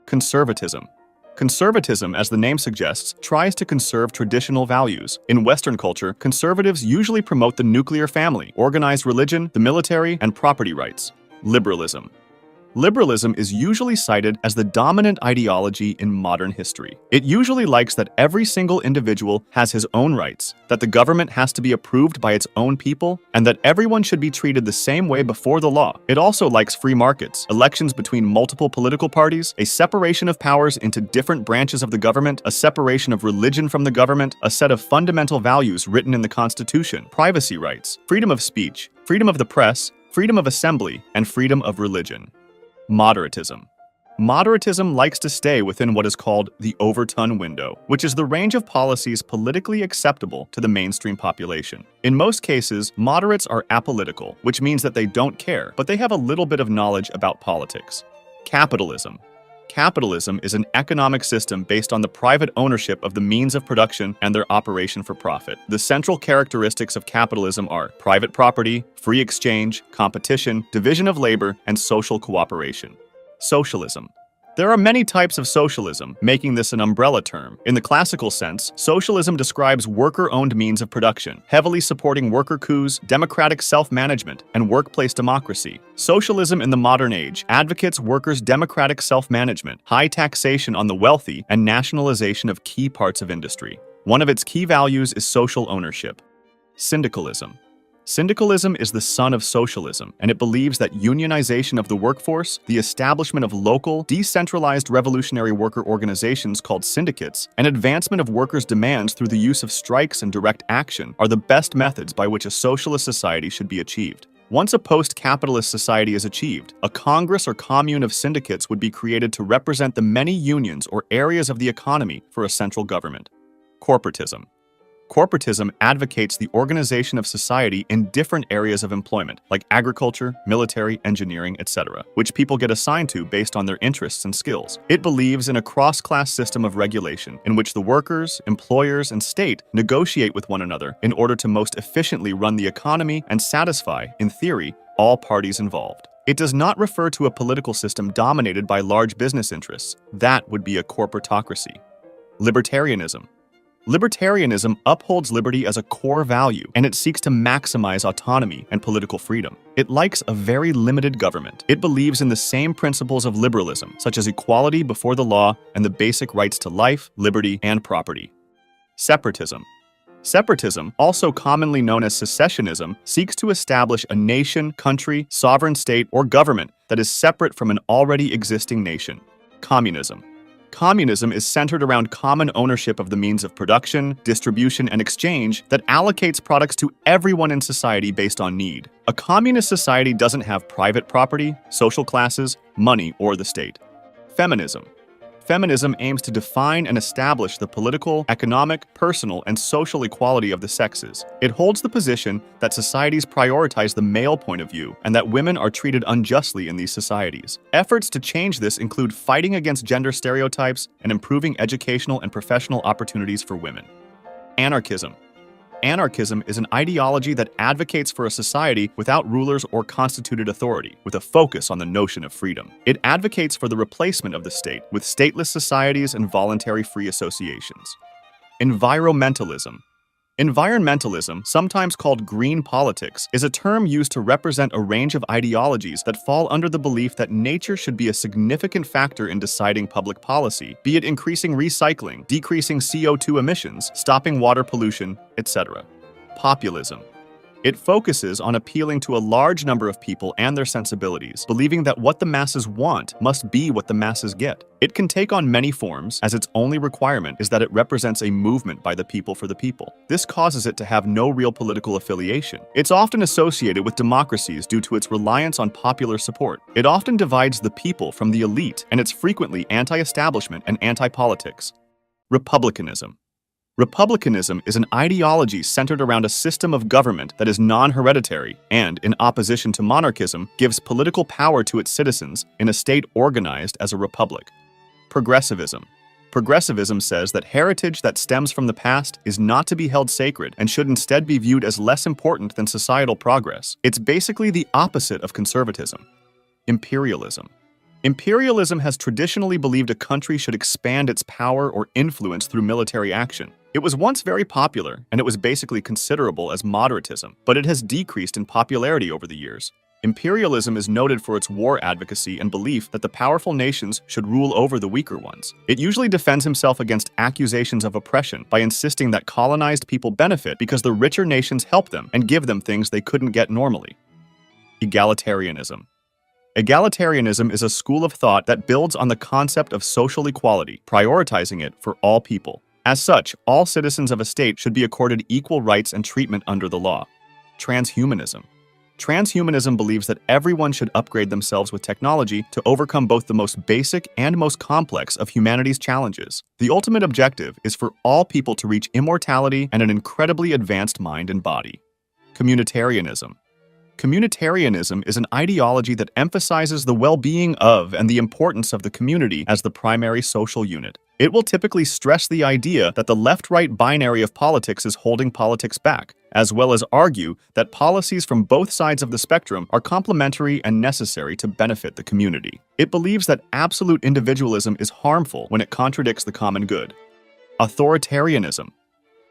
Conservatism. Conservatism, as the name suggests, tries to conserve traditional values. In Western culture, conservatives usually promote the nuclear family, organized religion, the military, and property rights. Liberalism. Liberalism is usually cited as the dominant ideology in modern history. It usually likes that every single individual has his own rights, that the government has to be approved by its own people, and that everyone should be treated the same way before the law. It also likes free markets, elections between multiple political parties, a separation of powers into different branches of the government, a separation of religion from the government, a set of fundamental values written in the Constitution, privacy rights, freedom of speech, freedom of the press, freedom of assembly, and freedom of religion. Moderatism. Moderatism likes to stay within what is called the Overton window, which is the range of policies politically acceptable to the mainstream population. In most cases, moderates are apolitical, which means that they don't care, but they have a little bit of knowledge about politics. Capitalism. Capitalism is an economic system based on the private ownership of the means of production and their operation for profit. The central characteristics of capitalism are private property, free exchange, competition, division of labor, and social cooperation. Socialism. There are many types of socialism, making this an umbrella term. In the classical sense, socialism describes worker-owned means of production, heavily supporting worker coups, democratic self-management, and workplace democracy. Socialism in the modern age advocates workers' democratic self-management, high taxation on the wealthy, and nationalization of key parts of industry. One of its key values is social ownership. Syndicalism. Syndicalism is the son of socialism, and it believes that unionization of the workforce, the establishment of local, decentralized revolutionary worker organizations called syndicates, and advancement of workers' demands through the use of strikes and direct action are the best methods by which a socialist society should be achieved. Once a post-capitalist society is achieved, a congress or commune of syndicates would be created to represent the many unions or areas of the economy for a central government. Corporatism. Corporatism advocates the organization of society in different areas of employment, like agriculture, military, engineering, etc., which people get assigned to based on their interests and skills. It believes in a cross-class system of regulation in which the workers, employers, and state negotiate with one another in order to most efficiently run the economy and satisfy, in theory, all parties involved. It does not refer to a political system dominated by large business interests. That would be a corporatocracy. Libertarianism. Libertarianism upholds liberty as a core value, and it seeks to maximize autonomy and political freedom. It likes a very limited government. It believes in the same principles of liberalism, such as equality before the law and the basic rights to life, liberty, and property. Separatism. Separatism, also commonly known as secessionism, seeks to establish a nation, country, sovereign state, or government that is separate from an already existing nation. Communism. Communism is centered around common ownership of the means of production, distribution, and exchange that allocates products to everyone in society based on need. A communist society doesn't have private property, social classes, money, or the state. Feminism. Feminism aims to define and establish the political, economic, personal, and social equality of the sexes. It holds the position that societies prioritize the male point of view and that women are treated unjustly in these societies. Efforts to change this include fighting against gender stereotypes and improving educational and professional opportunities for women. Anarchism. Anarchism is an ideology that advocates for a society without rulers or constituted authority, with a focus on the notion of freedom. It advocates for the replacement of the state with stateless societies and voluntary free associations. Environmentalism. Environmentalism, sometimes called green politics, is a term used to represent a range of ideologies that fall under the belief that nature should be a significant factor in deciding public policy, be it increasing recycling, decreasing CO2 emissions, stopping water pollution, etc. Populism. It focuses on appealing to a large number of people and their sensibilities, believing that what the masses want must be what the masses get. It can take on many forms, as its only requirement is that it represents a movement by the people for the people. This causes it to have no real political affiliation. It's often associated with democracies due to its reliance on popular support. It often divides the people from the elite, and it's frequently anti-establishment and anti-politics. Republicanism. Republicanism is an ideology centered around a system of government that is non-hereditary and, in opposition to monarchism, gives political power to its citizens in a state organized as a republic. Progressivism. Progressivism says that heritage that stems from the past is not to be held sacred and should instead be viewed as less important than societal progress. It's basically the opposite of conservatism. Imperialism. Imperialism has traditionally believed a country should expand its power or influence through military action. It was once very popular, and it was basically considerable as moderatism, but it has decreased in popularity over the years. Imperialism is noted for its war advocacy and belief that the powerful nations should rule over the weaker ones. It usually defends himself against accusations of oppression by insisting that colonized people benefit because the richer nations help them and give them things they couldn't get normally. Egalitarianism. Egalitarianism is a school of thought that builds on the concept of social equality, prioritizing it for all people. As such, all citizens of a state should be accorded equal rights and treatment under the law. Transhumanism. Transhumanism believes that everyone should upgrade themselves with technology to overcome both the most basic and most complex of humanity's challenges. The ultimate objective is for all people to reach immortality and an incredibly advanced mind and body. Communitarianism. Communitarianism is an ideology that emphasizes the well-being of and the importance of the community as the primary social unit. It will typically stress the idea that the left-right binary of politics is holding politics back, as well as argue that policies from both sides of the spectrum are complementary and necessary to benefit the community. It believes that absolute individualism is harmful when it contradicts the common good. Authoritarianism.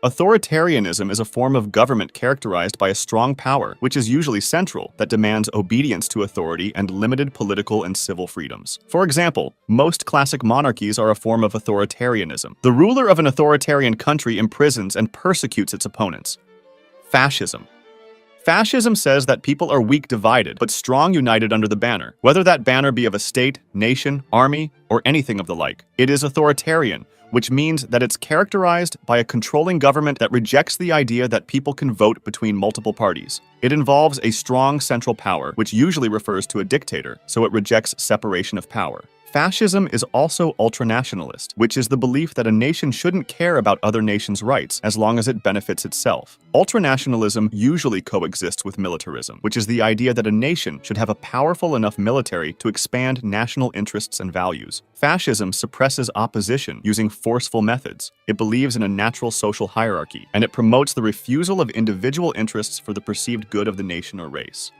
Authoritarianism is a form of government characterized by a strong power, which is usually central, that demands obedience to authority and limited political and civil freedoms. For example, most classic monarchies are a form of authoritarianism. The ruler of an authoritarian country imprisons and persecutes its opponents. Fascism. Fascism says that people are weak divided, but strong united under the banner, whether that banner be of a state, nation, army, or anything of the like. It is authoritarian, which means that it's characterized by a controlling government that rejects the idea that people can vote between multiple parties. It involves a strong central power, which usually refers to a dictator, so it rejects separation of power. Fascism is also ultranationalist, which is the belief that a nation shouldn't care about other nations' rights as long as it benefits itself. Ultranationalism usually coexists with militarism, which is the idea that a nation should have a powerful enough military to expand national interests and values. Fascism suppresses opposition using forceful methods. It believes in a natural social hierarchy, and it promotes the refusal of individual interests for the perceived good of the nation or race.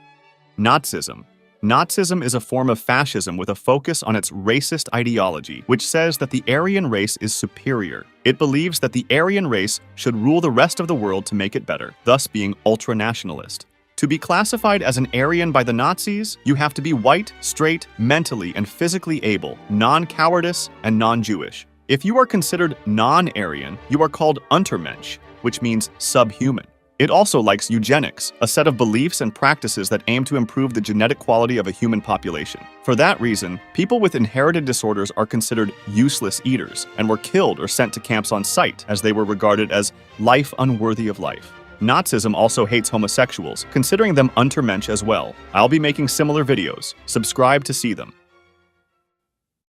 Nazism. Nazism is a form of fascism with a focus on its racist ideology, which says that the Aryan race is superior. It believes that the Aryan race should rule the rest of the world to make it better, thus being ultranationalist. To be classified as an Aryan by the Nazis, you have to be white, straight, mentally and physically able, non-cowardice, and non-Jewish. If you are considered non-Aryan, you are called Untermensch, which means subhuman. It also likes eugenics, a set of beliefs and practices that aim to improve the genetic quality of a human population. For that reason, people with inherited disorders are considered useless eaters and were killed or sent to camps on sight, as they were regarded as life unworthy of life. Nazism also hates homosexuals, considering them Untermensch as well. I'll be making similar videos. Subscribe to see them.